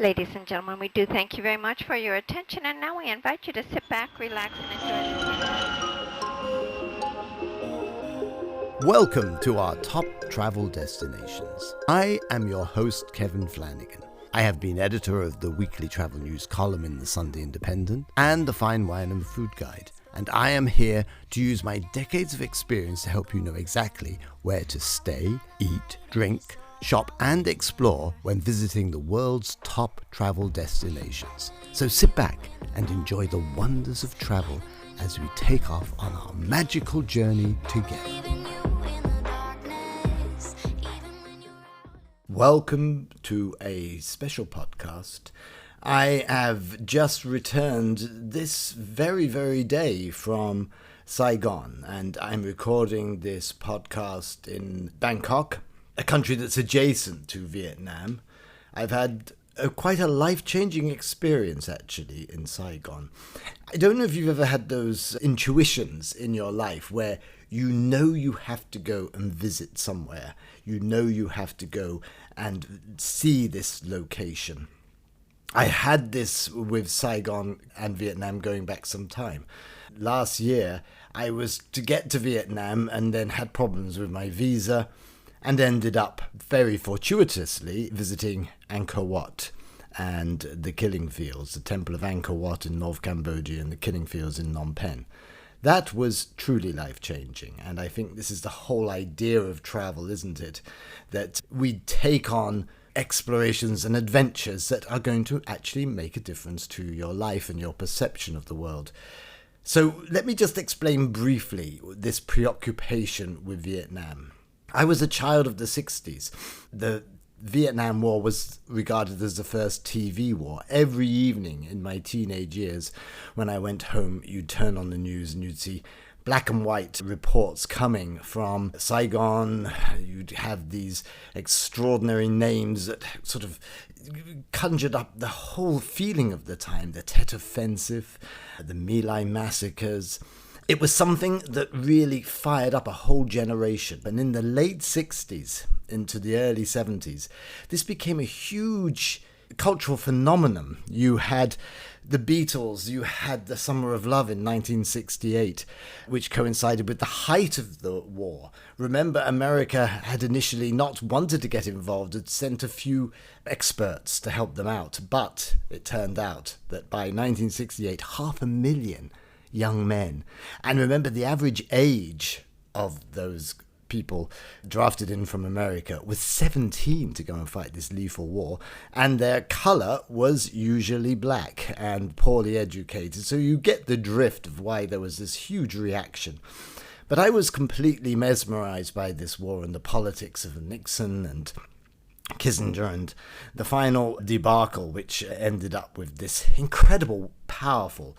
Ladies and gentlemen, we do thank you very much for your attention, and now we invite you to sit back, relax, and enjoy. Welcome to our top travel destinations. I am your host, Kevin Flanagan. I have been editor of the weekly travel news column in the Sunday Independent and the Fine Wine and Food Guide, and I am here to use my decades of experience to help you know exactly where to stay, eat, drink, shop and explore when visiting the world's top travel destinations. So sit back and enjoy the wonders of travel as we take off on our magical journey together. Welcome to a special podcast. I have just returned this very day from Saigon, and I'm recording this podcast in Bangkok, a country that's adjacent to Vietnam. I've had quite a life-changing experience, actually, in Saigon. I don't know if you've ever had those intuitions in your life where you know you have to go and visit somewhere. You know you have to go and see this location. I had this with Saigon and Vietnam going back some time. Last year, I was to get to Vietnam and then had problems with my visa, and ended up very fortuitously visiting Angkor Wat and the Killing Fields, the Temple of Angkor Wat in North Cambodia and the Killing Fields in Phnom Penh. That was truly life-changing, and I think this is the whole idea of travel, isn't it? That we take on explorations and adventures that are going to actually make a difference to your life and your perception of the world. So let me just explain briefly this preoccupation with Vietnam. I was a child of the 60s. The Vietnam War was regarded as the first TV war. Every evening in my teenage years, when I went home, you'd turn on the news and you'd see black and white reports coming from Saigon. You'd have these extraordinary names that sort of conjured up the whole feeling of the time. The Tet Offensive, the My Lai massacres. It was something that really fired up a whole generation. And in the late 60s into the early 70s, this became a huge cultural phenomenon. You had the Beatles, you had the Summer of Love in 1968, which coincided with the height of the war. Remember, America had initially not wanted to get involved, had sent a few experts to help them out. But it turned out that by 1968, 500,000 young men. And remember, the average age of those people drafted in from America was 17 to go and fight this lethal war, and their colour was usually black and poorly educated. So you get the drift of why there was this huge reaction. But I was completely mesmerised by this war and the politics of Nixon and Kissinger and the final debacle, which ended up with this incredible, powerful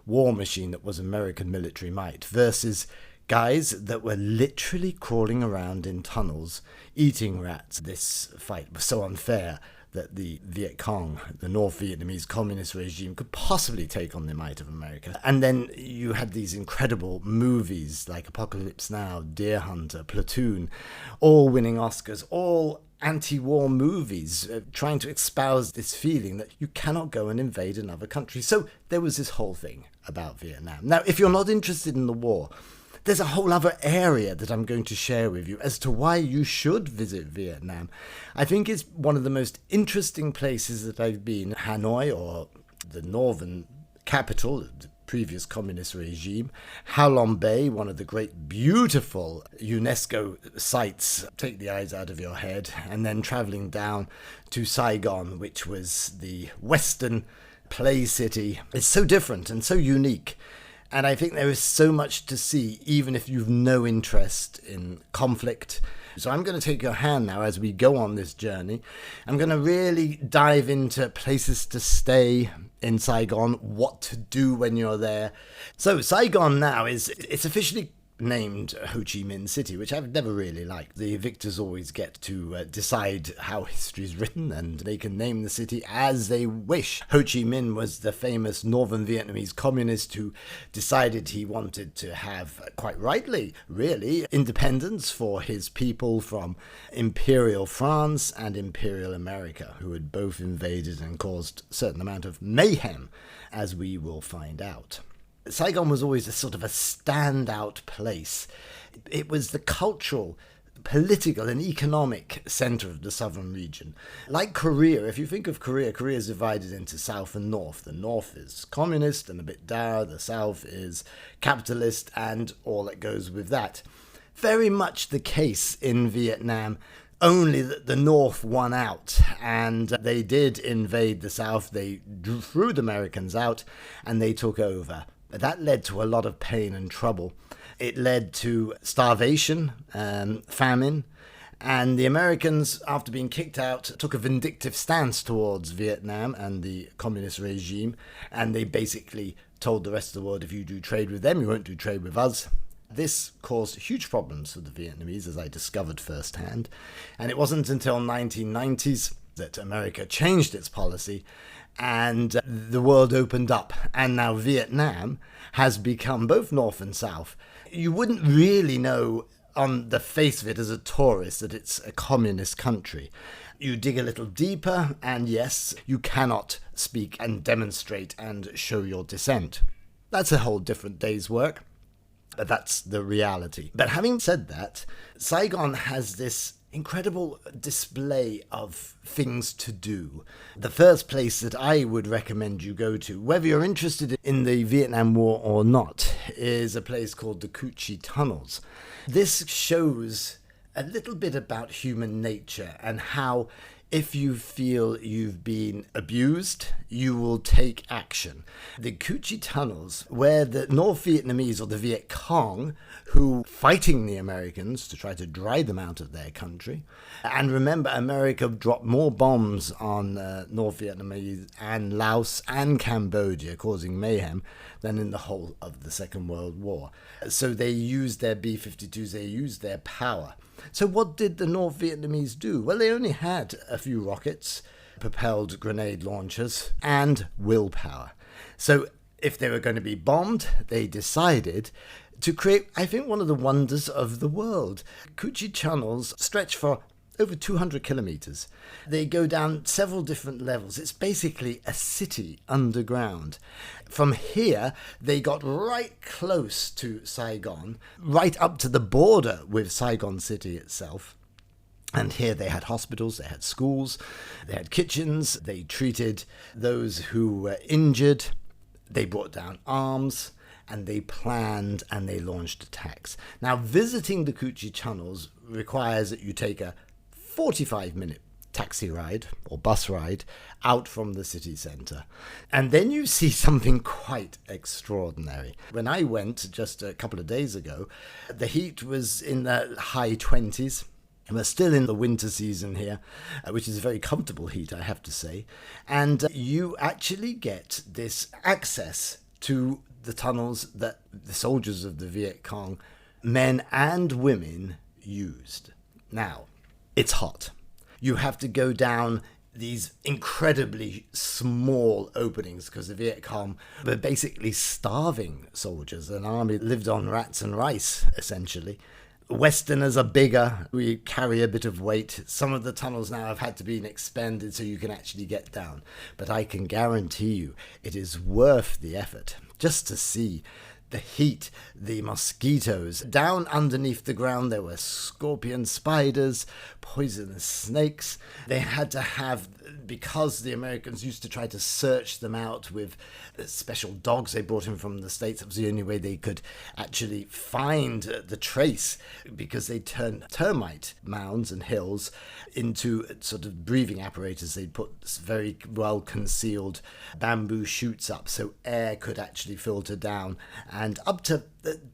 war machine that was American military might versus guys that were literally crawling around in tunnels eating rats. This fight was so unfair that the Viet Cong, the North Vietnamese communist regime, could possibly take on the might of America. And then you had these incredible movies like Apocalypse Now, Deer Hunter, Platoon, all winning Oscars, all anti-war movies trying to espouse this feeling that you cannot go and invade another country. So there was this whole thing about Vietnam. Now, if you're not interested in the war, there's a whole other area that I'm going to share with you as to why you should visit Vietnam. I think it's one of the most interesting places that I've been. Hanoi, or the northern capital of the previous communist regime. Ha Long Bay, one of the great, beautiful UNESCO sites, take the eyes out of your head, and then traveling down to Saigon, which was the western play city. It's so different and so unique. And I think there is so much to see, even if you've no interest in conflict. So I'm going to take your hand now as we go on this journey. I'm going to really dive into places to stay in Saigon, what to do when you're there. So Saigon now it's officially named Ho Chi Minh City, which I've never really liked. The victors always get to decide how history is written, and they can name the city as they wish. Ho Chi Minh was the famous northern Vietnamese communist who decided he wanted to have, quite rightly, really, independence for his people from Imperial France and Imperial America, who had both invaded and caused a certain amount of mayhem, as we will find out. Saigon was always a sort of a standout place. It was the cultural, political and economic centre of the southern region. Like Korea, if you think of Korea, Korea is divided into south and north. The north is communist and a bit dour. The south is capitalist and all that goes with that. Very much the case in Vietnam, only that the North won out, and they did invade the South. They threw the Americans out and they took over. That led to a lot of pain and trouble. It led to starvation, famine, and the Americans, after being kicked out, took a vindictive stance towards Vietnam and the communist regime, and they basically told the rest of the world, if you do trade with them, you won't do trade with us. This caused huge problems for the Vietnamese, as I discovered firsthand, and it wasn't until 1990s that America changed its policy and the world opened up, and now Vietnam has become both north and south. You wouldn't really know on the face of it as a tourist that it's a communist country. You dig a little deeper and yes, you cannot speak and demonstrate and show your dissent. That's a whole different day's work, but that's the reality. But having said that, Saigon has this incredible display of things to do. The first place that I would recommend you go to, whether you're interested in the Vietnam War or not, is a place called the Cu Chi Tunnels. This shows a little bit about human nature and how if you feel you've been abused, you will take action. The Cu Chi Tunnels, where the North Vietnamese or the Viet Cong, who fighting the Americans to try to drive them out of their country. And remember, America dropped more bombs on North Vietnamese and Laos and Cambodia, causing mayhem, than in the whole of the Second World War. So they used their B-52s, they used their power. So what did the North Vietnamese do? Well, they only had a few rockets, propelled grenade launchers, and willpower. So if they were going to be bombed, they decided to create, I think, one of the wonders of the world. Cu Chi Tunnels stretch for over 200 kilometers. They go down several different levels. It's basically a city underground. From here, they got right close to Saigon, right up to the border with Saigon city itself. And here they had hospitals, they had schools, they had kitchens, they treated those who were injured, they brought down arms, and they planned and they launched attacks. Now, visiting the Cu Chi Tunnels requires that you take a 45-minute taxi ride or bus ride out from the city centre. And then you see something quite extraordinary. When I went just a couple of days ago, the heat was in the high 20s. And we're still in the winter season here, which is a very comfortable heat, I have to say. And you actually get this access to the tunnels that the soldiers of the Viet Cong, men and women, used. Now, it's hot. You have to go down these incredibly small openings because the Viet Cong were basically starving soldiers. An army lived on rats and rice, essentially. Westerners are bigger. We carry a bit of weight. Some of the tunnels now have had to be expanded so you can actually get down. But I can guarantee you it is worth the effort just to see the heat, the mosquitoes. Down underneath the ground there were scorpion spiders, poisonous snakes. They had to have, because the Americans used to try to search them out with special dogs they brought in from the States. It was the only way they could actually find the trace, because they turned termite mounds and hills into sort of breathing apparatus. They'd put very well concealed bamboo shoots up so air could actually filter down, and up to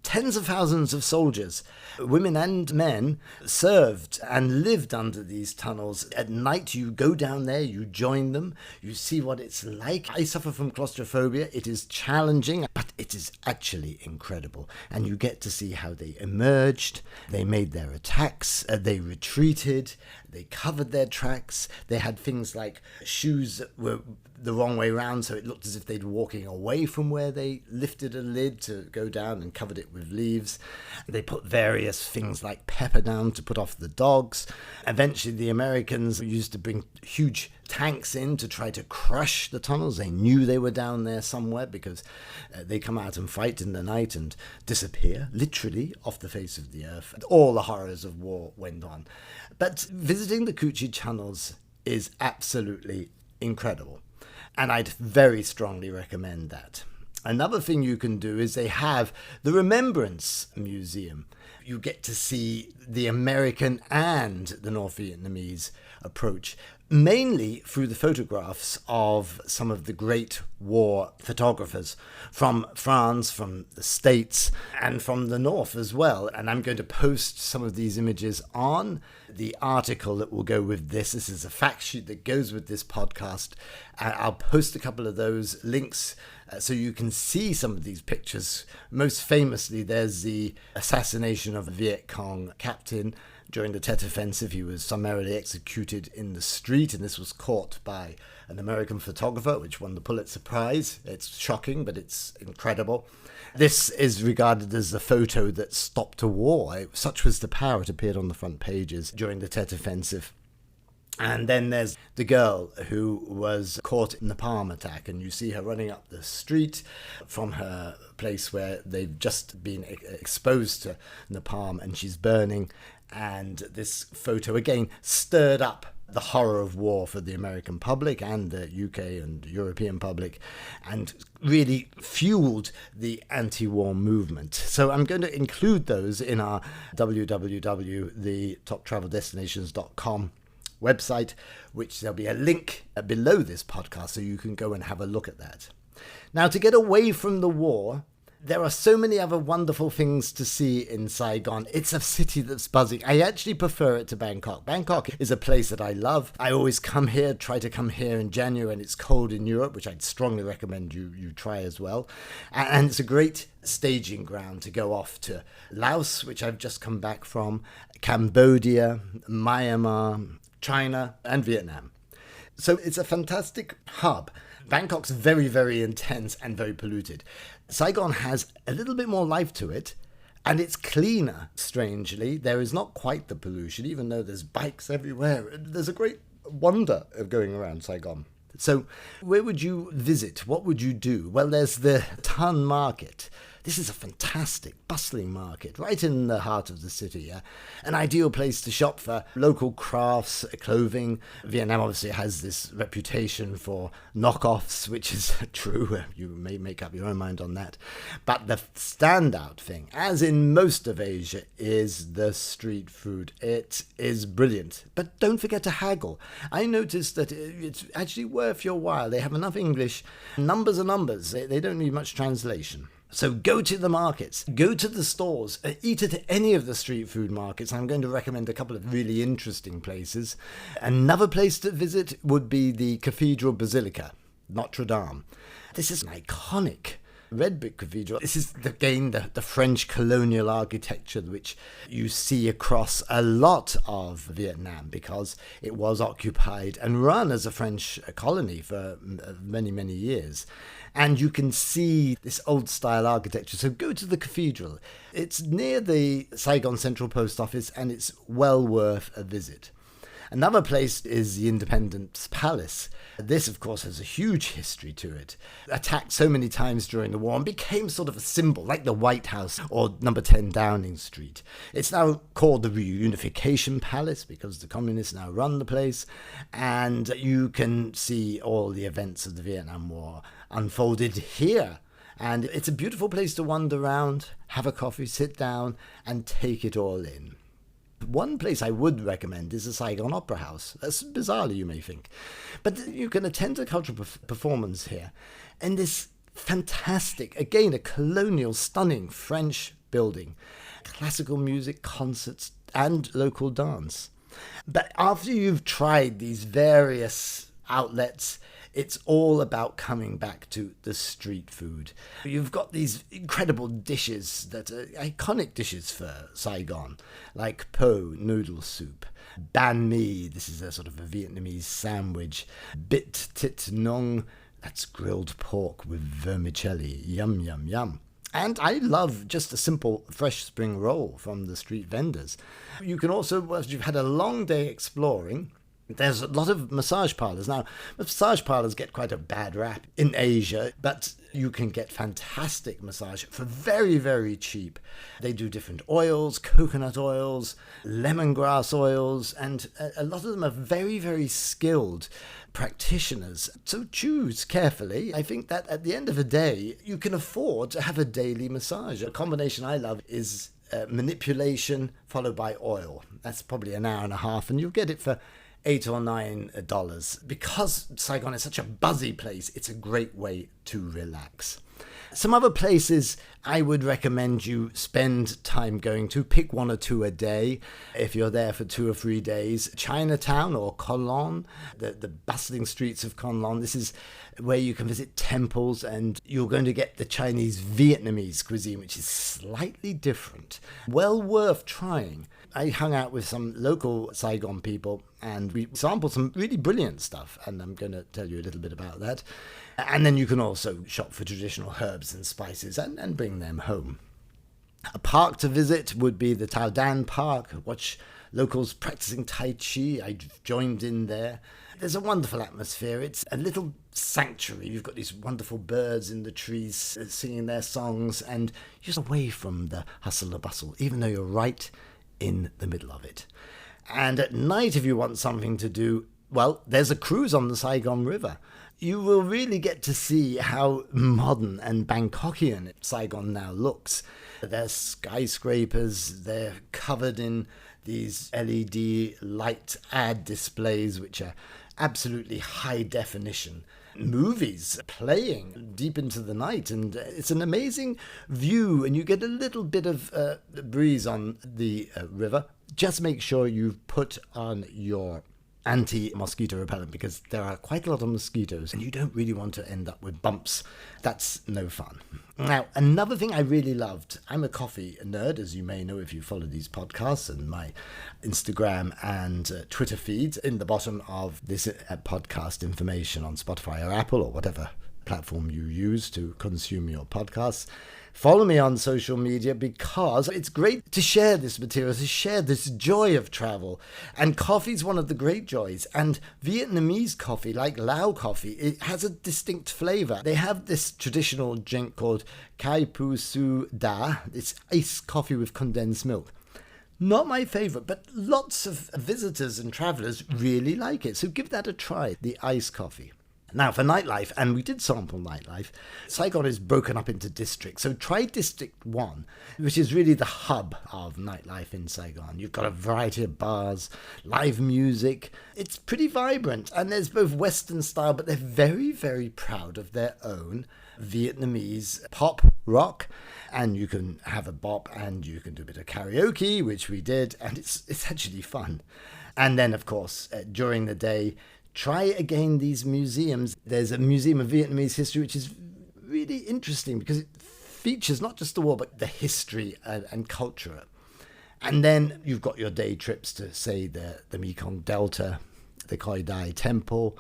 Tens of thousands of soldiers, women and men, served and lived under these tunnels. At night, you go down there, you join them, you see what it's like. I suffer from claustrophobia. It is challenging, but it is actually incredible. And you get to see how they emerged, they made their attacks, they retreated, they covered their tracks. They had things like shoes that were the wrong way round, so it looked as if they'd walking away from where they lifted a lid to go down and covered it with leaves. They put various things like pepper down to put off the dogs. Eventually the Americans used to bring huge tanks in to try to crush the tunnels. They knew they were down there somewhere because they come out and fight in the night and disappear, literally, off the face of the earth. All the horrors of war went on. But visiting the Cu Chi tunnels is absolutely incredible. And I'd very strongly recommend that. Another thing you can do is they have the Remembrance Museum. You get to see the American and the North Vietnamese approach, mainly through the photographs of some of the great war photographers from France, from the States, and from the North as well. And I'm going to post some of these images on the article that will go with this. This is a fact sheet that goes with this podcast. I'll post a couple of those links so you can see some of these pictures. Most famously, there's the assassination of a Viet Cong captain during the Tet Offensive. He was summarily executed in the street, and this was caught by an American photographer, which won the Pulitzer Prize. It's shocking, but it's incredible. This is regarded as the photo that stopped a war. Such was the power. It appeared on the front pages during the Tet Offensive. And then there's the girl who was caught in the Palm attack, and you see her running up the street from her place where they've just been exposed to napalm, and she's burning. And this photo again stirred up the horror of war for the American public and the UK and European public, and really fueled the anti-war movement. So I'm going to include those in our www.thetoptraveldestinations.com website, which there'll be a link below this podcast so you can go and have a look at that. Now, to get away from the war, there are so many other wonderful things to see in Saigon. It's a city that's buzzing. I actually prefer it to Bangkok. Bangkok is a place that I love. I always try to come here in January when it's cold in Europe, which I'd strongly recommend you try as well. And it's a great staging ground to go off to Laos, which I've just come back from, Cambodia, Myanmar, China, and Vietnam. So it's a fantastic hub. Bangkok's very, very intense and very polluted. Saigon has a little bit more life to it, and it's cleaner, strangely. There is not quite the pollution, even though there's bikes everywhere. There's a great wonder of going around Saigon. So where would you visit? What would you do? Well, there's the Tan Market. This is a fantastic, bustling market right in the heart of the city. An ideal place to shop for local crafts, clothing. Vietnam obviously has this reputation for knockoffs, which is true. You may make up your own mind on that. But the standout thing, as in most of Asia, is the street food. It is brilliant. But don't forget to haggle. I noticed that it's actually worth your while. They have enough English. Numbers are numbers. They don't need much translation. So go to the markets, go to the stores, eat at any of the street food markets. I'm going to recommend a couple of really interesting places. Another place to visit would be the Cathedral Basilica, Notre Dame. This is an iconic red brick cathedral. This is, again, the French colonial architecture which you see across a lot of Vietnam, because it was occupied and run as a French colony for many, many years. And you can see this old-style architecture. So go to the cathedral. It's near the Saigon Central Post Office, and it's well worth a visit. Another place is the Independence Palace. This, of course, has a huge history to it. Attacked so many times during the war and became sort of a symbol, like the White House or number 10 Downing Street. It's now called the Reunification Palace because the communists now run the place. And you can see all the events of the Vietnam War unfolded here. And it's a beautiful place to wander around, have a coffee, sit down, and take it all in. One place I would recommend is the Saigon Opera House. That's bizarrely, you may think. But you can attend a cultural performance here in this fantastic. Again, a colonial, stunning French building. Classical music, concerts, and local dance. But after you've tried these various outlets, it's all about coming back to the street food. You've got these incredible dishes that are iconic dishes for Saigon, like po, noodle soup, banh mi, this is a sort of a Vietnamese sandwich, bit tit nong, that's grilled pork with vermicelli, yum, yum, yum. And I love just a simple fresh spring roll from the street vendors. You can also, once you've had a long day exploring, there's a lot of massage parlors. Now, massage parlors get quite a bad rap in Asia, but you can get fantastic massage for very, very cheap. They do different oils, coconut oils, lemongrass oils, and a lot of them are very, very skilled practitioners. So choose carefully. I think that at the end of the day, you can afford to have a daily massage. A combination I love is manipulation followed by oil. That's probably an hour and a half, and you'll get it for $8 or $9. Because Saigon is such a buzzy place, it's a great way to relax. Some other places I would recommend you spend time going to. Pick 1 or 2 a day if you're there for 2 or 3 days. Chinatown or Kowloon, the bustling streets of Kowloon. This is where you can visit temples, and you're going to get the Chinese Vietnamese cuisine, which is slightly different. Well worth trying. I hung out with some local Saigon people and we sampled some really brilliant stuff, and I'm going to tell you a little bit about that. And then you can also shop for traditional herbs and spices and bring them home. A park to visit would be the Tao Dan Park. Watch locals practicing Tai Chi. I joined in there. There's a wonderful atmosphere. It's a little sanctuary. You've got these wonderful birds in the trees singing their songs, and you're just away from the hustle and bustle, even though you're right in the middle of it. And at night, if you want something to do, well, there's a cruise on the Saigon River. You will really get to see how modern and Bangkokian Saigon now looks. There's skyscrapers, they're covered in these LED light ad displays, which are absolutely high definition. Movies playing deep into the night, and it's an amazing view, and you get a little bit of breeze on the river. Just make sure you've put on your anti-mosquito repellent, because there are quite a lot of mosquitoes and you don't really want to end up with bumps. That's no fun. Now, another thing I really loved, I'm a coffee nerd, as you may know if you follow these podcasts and my Instagram and Twitter feeds. In the bottom of this podcast information on Spotify or Apple or whatever platform you use to consume your podcasts. Follow me on social media, because it's great to share this material, to share this joy of travel. And coffee is one of the great joys. And Vietnamese coffee, like Lao coffee, it has a distinct flavor. They have this traditional drink called Kai Pu Su Da. It's iced coffee with condensed milk. Not my favorite, but lots of visitors and travelers really like it. So give that a try, the iced coffee. Now, for nightlife, and we did sample nightlife, Saigon is broken up into districts. So try District 1, which is really the hub of nightlife in Saigon. You've got a variety of bars, live music. It's pretty vibrant, and there's both Western style, but they're very, very proud of their own Vietnamese pop rock. And you can have a bop, and you can do a bit of karaoke, which we did, and it's actually fun. And then, of course, during the day, try again these museums. There's a Museum of Vietnamese History, which is really interesting because it features not just the war, but the history and culture. And then you've got your day trips to, say, the Mekong Delta, the Khoi Dai Temple.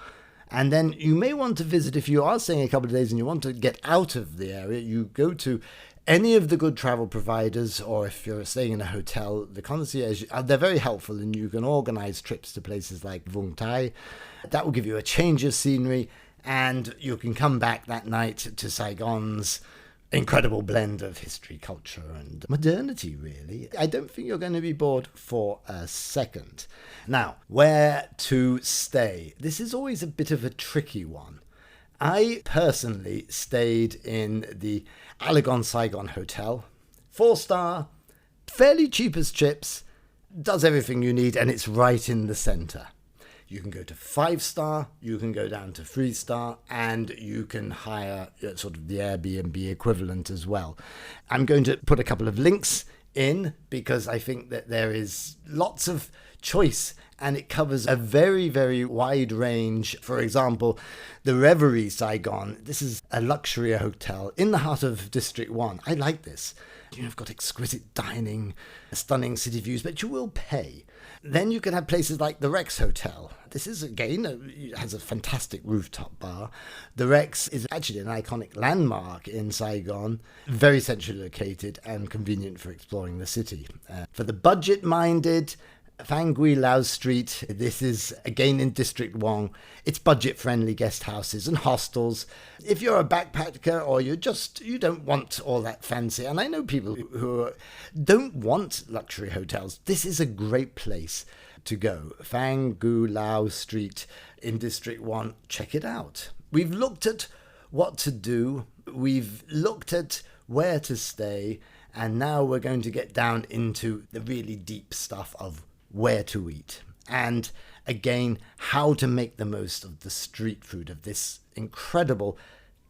And then you may want to visit, if you are staying a couple of days and you want to get out of the area, you go to any of the good travel providers, or if you're staying in a hotel, the concierge, they're very helpful, and you can organize trips to places like Vung Tai. That will give you a change of scenery, and you can come back that night to Saigon's incredible blend of history, culture, and modernity, really. I don't think you're going to be bored for a second. Now, where to stay? This is always a bit of a tricky one. I personally stayed in the Allegon Saigon Hotel. 4-star, fairly cheap as chips, does everything you need, and it's right in the centre. You can go to 5-star, you can go down to 3-star, and you can hire sort of the Airbnb equivalent as well. I'm going to put a couple of links in because I think that there is lots of choice and it covers a very, very wide range. For example, the Reverie Saigon. This is a luxury hotel in the heart of District 1. I like this. You've got exquisite dining, stunning city views, but you will pay. Then you can have places like the Rex Hotel. This is, again, it has a fantastic rooftop bar. The Rex is actually an iconic landmark in Saigon, very centrally located and convenient for exploring the city. For the budget-minded, Phang Gui Lao Street, this is again in District 1. It's budget-friendly guest houses and hostels. If you're a backpacker or you don't want all that fancy, and I know people who don't want luxury hotels, this is a great place to go. Phang Gui Lao Street in District 1, check it out. We've looked at what to do, we've looked at where to stay, and now we're going to get down into the really deep stuff of where to eat, and again, how to make the most of the street food of this incredible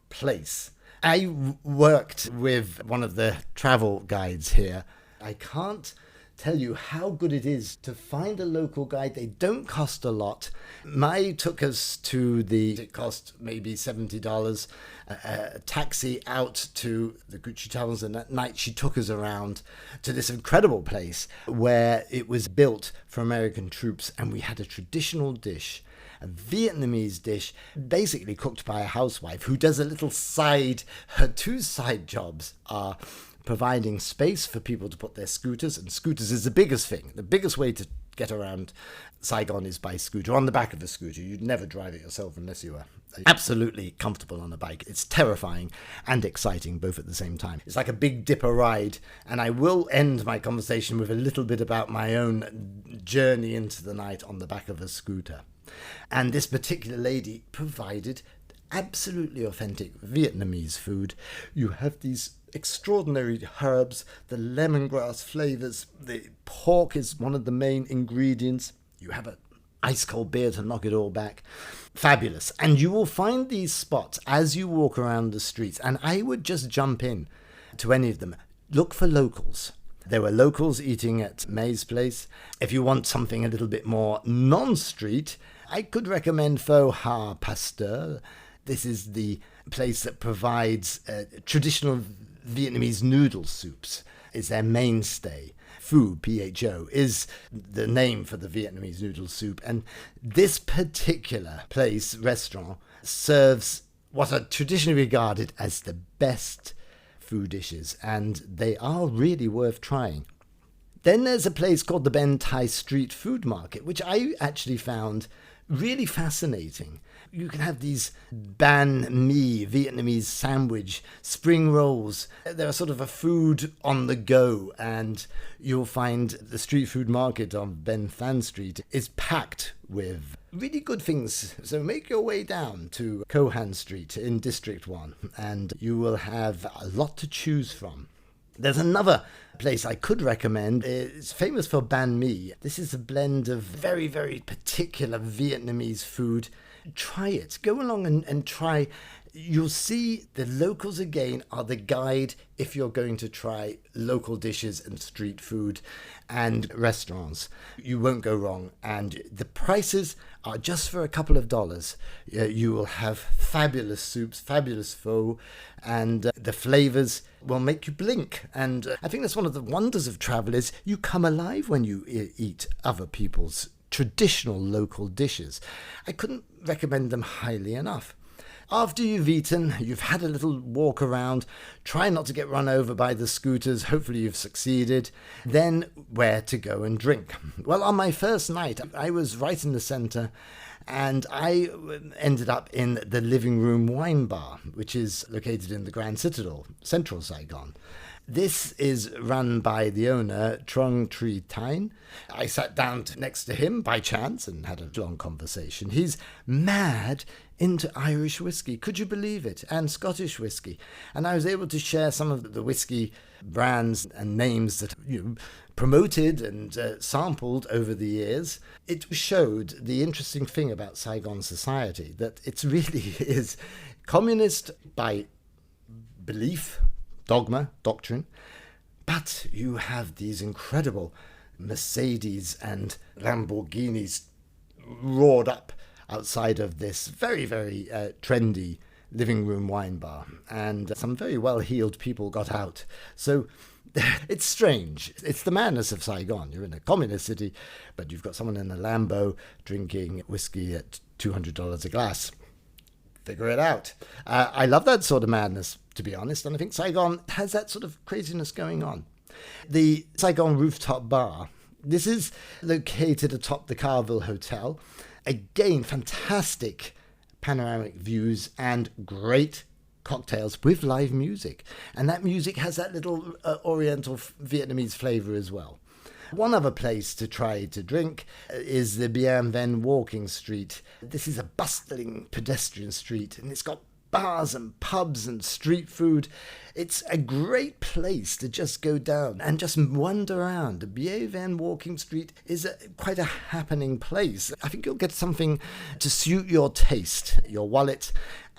place. I worked with one of the travel guides here. I can't tell you how good it is to find a local guide. They don't cost a lot. Mai took us it cost maybe $70, a taxi out to the Gucci Towers, and at night she took us around to this incredible place where it was built for American troops, and we had a traditional dish, a Vietnamese dish, basically cooked by a housewife who does a little her two side jobs are providing space for people to put their scooters, and scooters is the biggest thing. The biggest way to get around Saigon is by scooter, on the back of a scooter. You'd never drive it yourself unless you were absolutely comfortable on a bike. It's terrifying and exciting both at the same time. It's like a Big Dipper ride, and I will end my conversation with a little bit about my own journey into the night on the back of a scooter. And this particular lady provided absolutely authentic Vietnamese food. You have these extraordinary herbs, the lemongrass flavors, the pork is one of the main ingredients. You have an ice cold beer to knock it all back. Fabulous. And you will find these spots as you walk around the streets, and I would just jump in to any of them. Look for locals. There were locals eating at May's place. If you want something a little bit more non-street, I could recommend Pho Ha Pasteur. This is the place that provides traditional Vietnamese noodle soups. It's their mainstay. Pho, P-H-O, is the name for the Vietnamese noodle soup. And this particular restaurant, serves what are traditionally regarded as the best food dishes, and they are really worth trying. Then there's a place called the Ben Thai Street Food Market, which I actually found really fascinating. You can have these banh mi, Vietnamese sandwich, spring rolls. They're sort of a food on the go, and you'll find the street food market on Ben Than Street is packed with really good things. So make your way down to Kohan Street in District 1, and you will have a lot to choose from. There's another place I could recommend. It's famous for banh mi. This is a blend of very, very particular Vietnamese food. Try it. Go along and try. You'll see the locals again are the guide if you're going to try local dishes and street food and restaurants. You won't go wrong. And the prices are just for a couple of dollars. You will have fabulous soups, fabulous pho, and the flavors will make you blink. And I think that's one of the wonders of travel is you come alive when you eat other people's traditional local dishes. I couldn't recommend them highly enough. After you've eaten, you've had a little walk around, try not to get run over by the scooters, hopefully you've succeeded. Then where to go and drink? Well, on my first night, I was right in the centre, and I ended up in the Living Room Wine Bar, which is located in the Grand Citadel, central Saigon. This is run by the owner, Trong Tri Tine. I sat down next to him by chance and had a long conversation. He's mad into Irish whiskey, could you believe it, and Scottish whiskey. And I was able to share some of the whiskey brands and names that promoted and sampled over the years, it showed the interesting thing about Saigon society, that it really is communist by belief, dogma, doctrine, but you have these incredible Mercedes and Lamborghinis roared up outside of this very, very trendy living room wine bar, and some very well-heeled people got out. So it's strange. It's the madness of Saigon. You're in a communist city, but you've got someone in a Lambo drinking whiskey at $200 a glass. Figure it out. I love that sort of madness, to be honest, and I think Saigon has that sort of craziness going on. The Saigon Rooftop Bar, this is located atop the Carville Hotel. Again, fantastic panoramic views and great cocktails with live music. And that music has that little Oriental Vietnamese flavor as well. One other place to try to drink is the Bien Ven walking street. This is a bustling pedestrian street, and it's got bars and pubs and street food. It's a great place to just go down and just wander around. The Bien Ven walking street is quite a happening place. I think you'll get something to suit your taste, your wallet,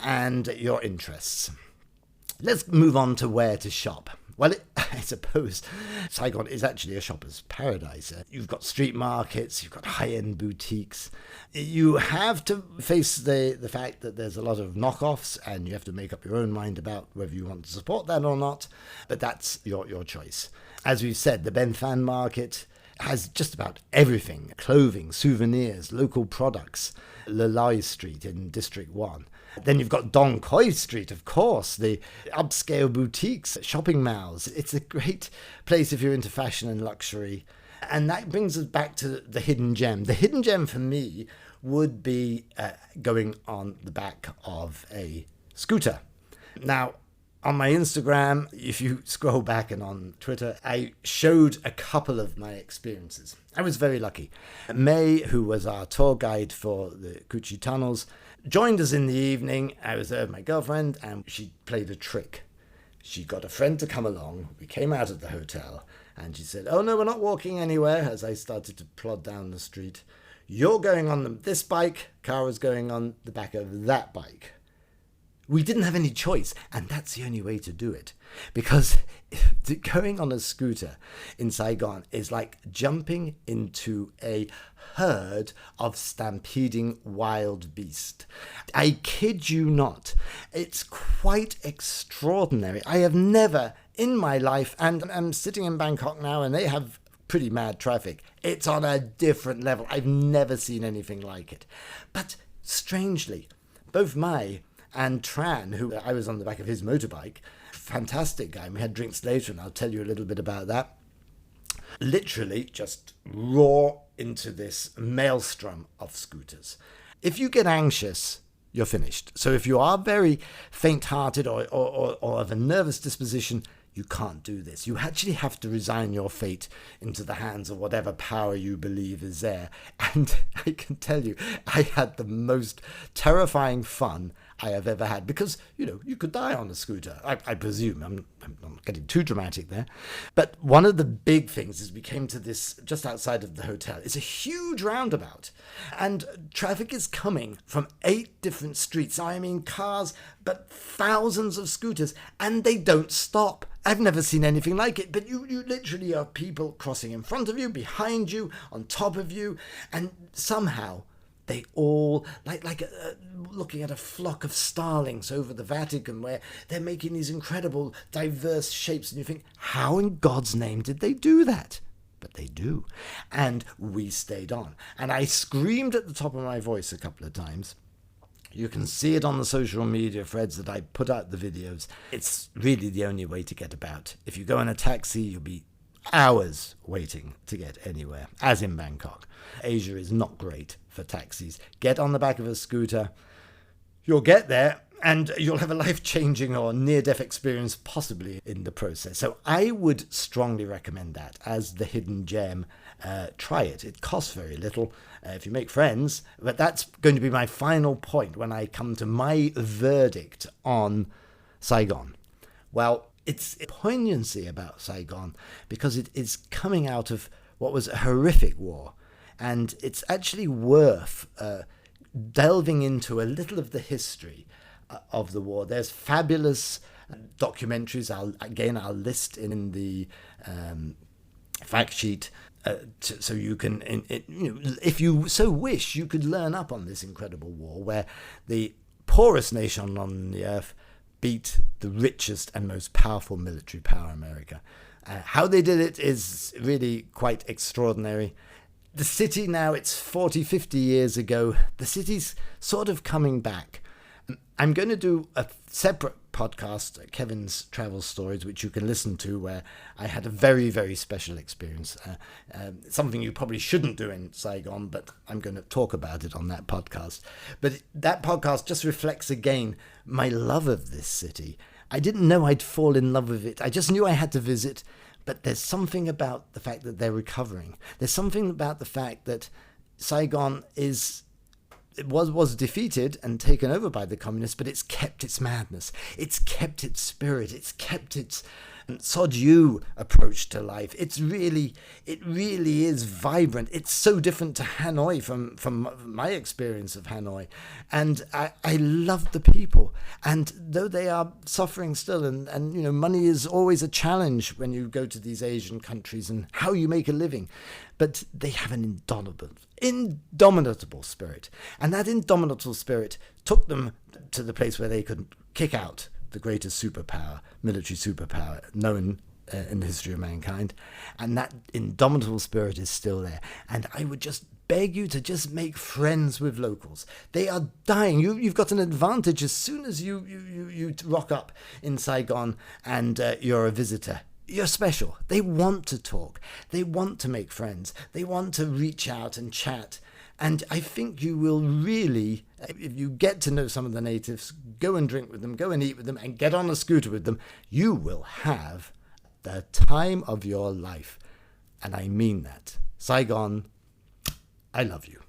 and your interests. Let's move on to where to shop. Well, I suppose Saigon is actually a shopper's paradise. You've got street markets, you've got high-end boutiques. You have to face the fact that there's a lot of knockoffs, and you have to make up your own mind about whether you want to support that or not, but that's your choice. As we've said, the Ben Phan market has just about everything: clothing, souvenirs, local products. Le Lai Street in District 1. Then you've got Dong Khoi Street, of course, the upscale boutiques, shopping malls. It's a great place if you're into fashion and luxury. And that brings us back to the hidden gem. The hidden gem for me would be going on the back of a scooter. Now, on my Instagram, if you scroll back, and on Twitter, I showed a couple of my experiences. I was very lucky. May, who was our tour guide for the Kuchi tunnels, joined us in the evening. I was there with my girlfriend, and she played a trick. She got a friend to come along. We came out of the hotel, and she said, "Oh no, we're not walking anywhere," as I started to plod down the street. "You're going on this bike, Kara's going on the back of that bike." We didn't have any choice, and that's the only way to do it. Because going on a scooter in Saigon is like jumping into a herd of stampeding wild beasts. I kid you not. It's quite extraordinary. I have never in my life, and I'm sitting in Bangkok now, and they have pretty mad traffic. It's on a different level. I've never seen anything like it. But strangely, both Mai and Tran, who I was on the back of his motorbike, fantastic guy. We had drinks later, and I'll tell you a little bit about that. Literally just roar into this maelstrom of scooters. If you get anxious, you're finished. So if you are very faint-hearted or of a nervous disposition, you can't do this. You actually have to resign your fate into the hands of whatever power you believe is there. And I can tell you, I had the most terrifying fun I have ever had, because, you could die on a scooter, I presume. I'm not getting too dramatic there. But one of the big things is we came to this just outside of the hotel. It's a huge roundabout, and traffic is coming from 8 different streets. I mean, cars, but thousands of scooters, and they don't stop. I've never seen anything like it, but you literally have people crossing in front of you, behind you, on top of you, and somehow they all, looking at a flock of starlings over the Vatican, where they're making these incredible diverse shapes, and you think, how in God's name did they do that? But they do. And we stayed on. And I screamed at the top of my voice a couple of times. You can see it on the social media threads that I put out the videos. It's really the only way to get about. If you go in a taxi, you'll be hours waiting to get anywhere, as in Bangkok. Asia is not great for taxis. Get on the back of a scooter, you'll get there, and you'll have a life-changing or near-death experience possibly in the process. So I would strongly recommend that as the hidden gem. Try it. It costs very little if you make friends, but that's going to be my final point when I come to my verdict on Saigon. Well, it's poignancy about Saigon because it is coming out of what was a horrific war. And it's actually worth delving into a little of the history of the war. There's fabulous documentaries. I'll list in the fact sheet, so you can, if you so wish, you could learn up on this incredible war where the poorest nation on the earth beat the richest and most powerful military power, America. How they did it is really quite extraordinary. The city now, it's 40, 50 years ago. The city's sort of coming back. I'm going to do a separate podcast, Kevin's Travel Stories, which you can listen to, where I had a very, very special experience. Something you probably shouldn't do in Saigon, but I'm going to talk about it on that podcast. But that podcast just reflects again my love of this city. I didn't know I'd fall in love with it. I just knew I had to visit. But there's something about the fact that they're recovering. There's something about the fact that Saigon was defeated and taken over by the communists, but it's kept its madness. It's kept its spirit. It's kept its sod you approach to life. It really is vibrant. It's so different to Hanoi from my experience of Hanoi. And I love the people. And though they are suffering still, and money is always a challenge when you go to these Asian countries and how you make a living, but they have an indomitable spirit. And that indomitable spirit took them to the place where they could kick out the greatest superpower, military superpower known in the history of mankind. And that indomitable spirit is still there. And I would just beg you to just make friends with locals. They are dying. You've got an advantage as soon as you rock up in Saigon and you're a visitor. You're special. They want to talk. They want to make friends. They want to reach out and chat. And I think you will really, if you get to know some of the natives, go and drink with them, go and eat with them, and get on a scooter with them, you will have the time of your life. And I mean that. Saigon, I love you.